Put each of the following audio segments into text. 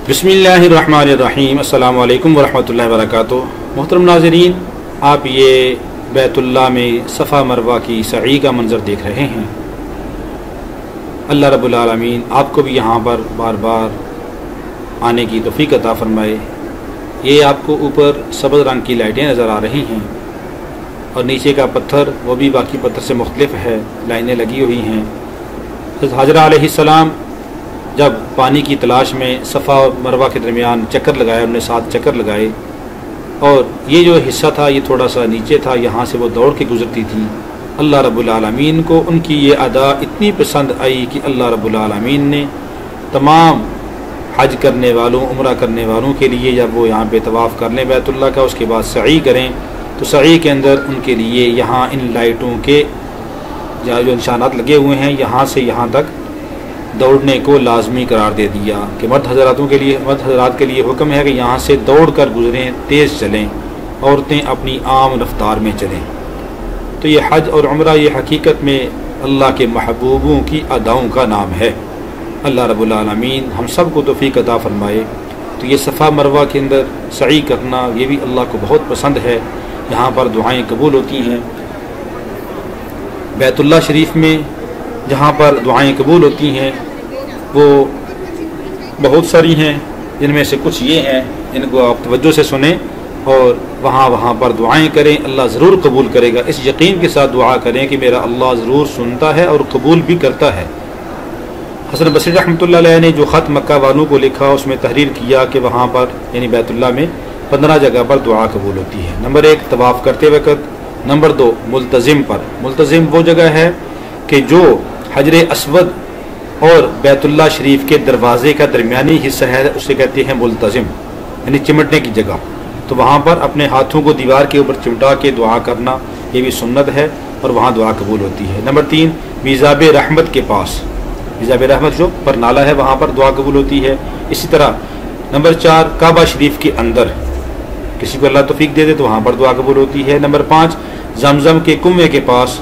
बिस्मिल्लाहिर्रहमानिर्रहीम। अस्सलामु अलैकुम वरहमतुल्लाहि वबरकातुहू। मोहतरम नाज़रीन, आप ये बैतुल्लाह में सफ़ा मरवा की सई का मंज़र देख रहे हैं। अल्लाह रब्बुल आलमीन आपको भी यहाँ पर बार बार आने की तौफ़ीक़ अता फ़रमाए। ये आपको ऊपर सब्ज़ रंग की लाइटें नज़र आ रही हैं और नीचे का पत्थर वो भी बाकी पत्थर से मुख्तलिफ है, लाइनें लगी हुई हैं। हज़रत हाजरा अलैहिस्सलाम जब पानी की तलाश में सफ़ा और मरवा के दरमियान चक्कर लगाए, उन्होंने 7 चक्कर लगाए और ये जो हिस्सा था ये थोड़ा सा नीचे था, यहाँ से वो दौड़ के गुज़रती थी। अल्लाह रब्बुल आलमीन को उनकी ये अदा इतनी पसंद आई कि अल्लाह रब्बुल आलमीन ने तमाम हज करने वालों, उम्रा करने वालों के लिए जब वो यहाँ पे तवाफ़ कर लें बैतुल्लाह का, उसके बाद सई करें तो सई के अंदर उनके लिए यहाँ इन लाइटों के जो निशानात लगे हुए हैं, यहाँ से यहाँ तक दौड़ने को लाजमी करार दे दिया कि मर्द हज़रात के लिए हुक्म है कि यहाँ से दौड़ कर गुजरें, तेज़ चलें, औरतें अपनी आम रफ्तार में चलें। तो ये हज और उम्रा ये हकीकत में अल्लाह के महबूबों की अदाओं का नाम है। अल्लाह रब्बुल आलमीन हम सब को तौफ़ीक़ अता फ़रमाए। तो ये सफ़ा मरवा के अंदर सई करना ये भी अल्लाह को बहुत पसंद है। यहाँ पर दुआएँ कबूल होती हैं। बैतुल्लाह शरीफ में जहाँ पर दुआएँ कबूल होती हैं वो बहुत सारी हैं, जिनमें से कुछ ये हैं, इनको आप तवज्जो से सुने और वहाँ पर दुआएं करें। अल्लाह ज़रूर कबूल करेगा। इस यकीन के साथ दुआ करें कि मेरा अल्लाह ज़रूर सुनता है और कबूल भी करता है। हसन बसरी रहमतुल्लाह अलैह ने जो ख़त मक्का वालों को लिखा उसमें तहरीर किया कि वहाँ पर यानी बैतुल्लाह में 15 जगह पर दुआ कबूल होती है। नंबर 1 तवाफ़ करते वक़्त, नंबर 2 मुल्तज़िम पर। मुल्तज़िम वो जगह है कि जो हजर अस्वद और बैतुल्लाह शरीफ के दरवाज़े का दरमियानी हिस्सा है उसे कहते हैं मुल्तज़िम, यानी चिमटने की जगह। तो वहाँ पर अपने हाथों को दीवार के ऊपर चिमटा के दुआ करना ये भी सुन्नत है और वहाँ दुआ कबूल होती है। नंबर 3 मीज़ाब रहमत के पास, मीज़ाब रहमत जो पर नाला है वहाँ पर दुआ कबूल होती है। इसी तरह नंबर 4 काबा शरीफ के अंदर किसी को अल्लाह तौफ़ीक़ दे दे तो वहाँ पर दुआ कबूल होती है। नंबर 5 जमजम के कुएँ के पास।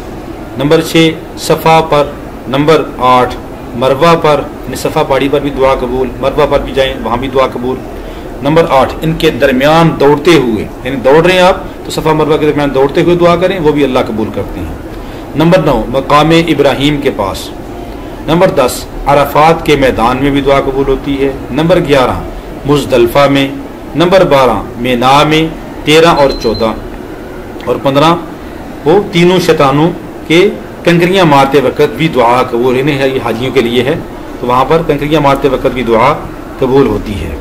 नंबर 6 सफ़ा पर। नंबर 8 मरवा पर, सफ़ा पहाड़ी पर भी दुआ कबूल, मरवा पर भी जाएं वहाँ भी दुआ कबूल। नंबर 8 इनके दरमियान दौड़ते हुए, यानी दौड़ रहे हैं आप तो सफ़ा मरवा के दरमियान दौड़ते हुए दुआ करें, वो भी अल्लाह कबूल करते हैं। नंबर 9 मकाम इब्राहीम के पास। नंबर 10 अराफात के मैदान में भी दुआ कबूल होती है। नंबर 11 मुज़दलिफ़ा में। नंबर 12 मिना में। 13 और 14 और 15 वो तीनों शैतानों के कंकरियाँ मारते वक़्त भी दुआ कबूल है। ये हाजियों के लिए है तो वहाँ पर कंकरियाँ मारते वक़्त भी दुआ कबूल होती है।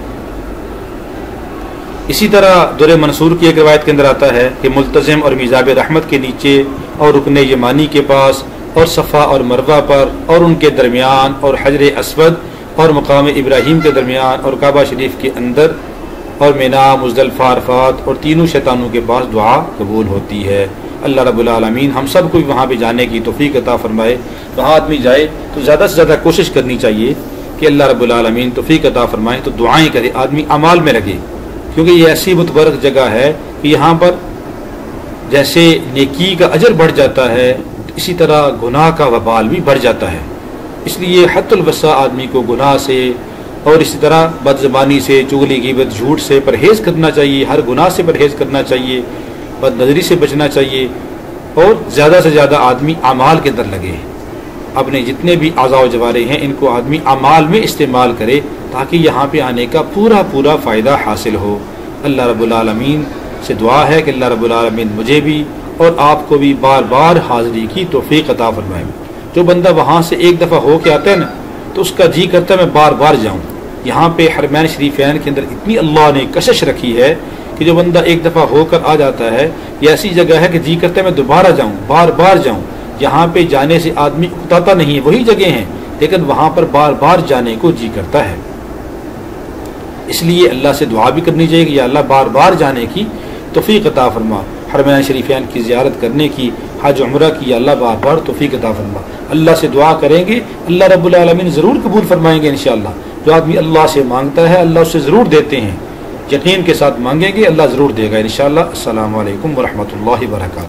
इसी तरह दुर मंसूर की एक रवायत के अंदर आता है कि मुल्तज़िम और मीज़ाब रहमत के नीचे और रुकन यमानी के पास और सफ़ा और मरवा पर और उनके दरमियान और हजर अस्वद और मकाम इब्राहीम के दरमियान और काबा शरीफ के अंदर और मिना, मुज़दलिफ़ा, अरफ़ात और तीनों शैतानों के पास दुआ कबूल होती है। अल्लाह रब्बुल आलमीन हम सब को भी वहाँ पे जाने की तौफ़ीक़ अता फ़रमाए। वहाँ आदमी जाए तो ज़्यादा से ज़्यादा कोशिश करनी चाहिए कि अल्लाह रब्बुल आलमीन तौफ़ीक़ अता फ़रमाए तो दुआएँ करे, आदमी अमाल में लगे, क्योंकि ये ऐसी मुतबरक जगह है कि यहाँ पर जैसे नेकी का अजर बढ़ जाता है इसी तरह गुनाह का वबाल भी बढ़ जाता है। इसलिए हद्दुल वसा आदमी को गुनाह से और इसी तरह बदज़बानी से, चुगली, ग़ीबत, झूठ से परहेज़ करना चाहिए, हर गुनाह से परहेज़ करना चाहिए, बदनज़री से बचना चाहिए और ज़्यादा से ज़्यादा आदमी अमाल के अंदर लगे। अपने जितने भी आज़ा जवारे हैं इनको आदमी अमाल में इस्तेमाल करे ताकि यहाँ पे आने का पूरा फ़ायदा हासिल हो। अल्लाह रब्बुल आलमीन से दुआ है कि अल्लाह रब्बुल आलमीन मुझे भी और आपको भी बार बार हाज़िरी की तौफ़ीक़ अता फ़रमाए। जो बंदा वहाँ से एक दफ़ा हो के आता है ना तो उसका जी करता है मैं बार बार जाऊँ। यहाँ पे हरमैन शरीफैन के अंदर इतनी अल्लाह ने कशिश रखी है कि जो बंदा एक दफ़ा होकर आ जाता है ये ऐसी जगह है कि जी करता है मैं दोबारा जाऊँ, बार बार जाऊँ। यहाँ पे जाने से आदमी उकताता नहीं है, वही जगह है लेकिन वहाँ पर बार बार जाने को जी करता है। इसलिए अल्लाह से दुआ भी करनी चाहिए कि या अल्लाह बार बार जाने की तौफ़ीक़ अता फ़रमा, हरमैन शरीफैन की ज़ियारत करने की, हज उम्रा की अल्लाह बार बार तौफ़ीक़ अता फ़रमा। अल्लाह से दुआ करेंगे अल्लाह रब्बुल आलमीन ज़रूर कबूल फरमाएंगे इंशाअल्लाह। जो आदमी अल्लाह से मांगता है अल्लाह उससे ज़रूर देते हैं। यकीन के साथ मांगेंगे अल्लाह ज़रूर देगा इंशाअल्लाह। अस्सलामु अलैकुम वरहमतुल्लाहि वबरकातुहू।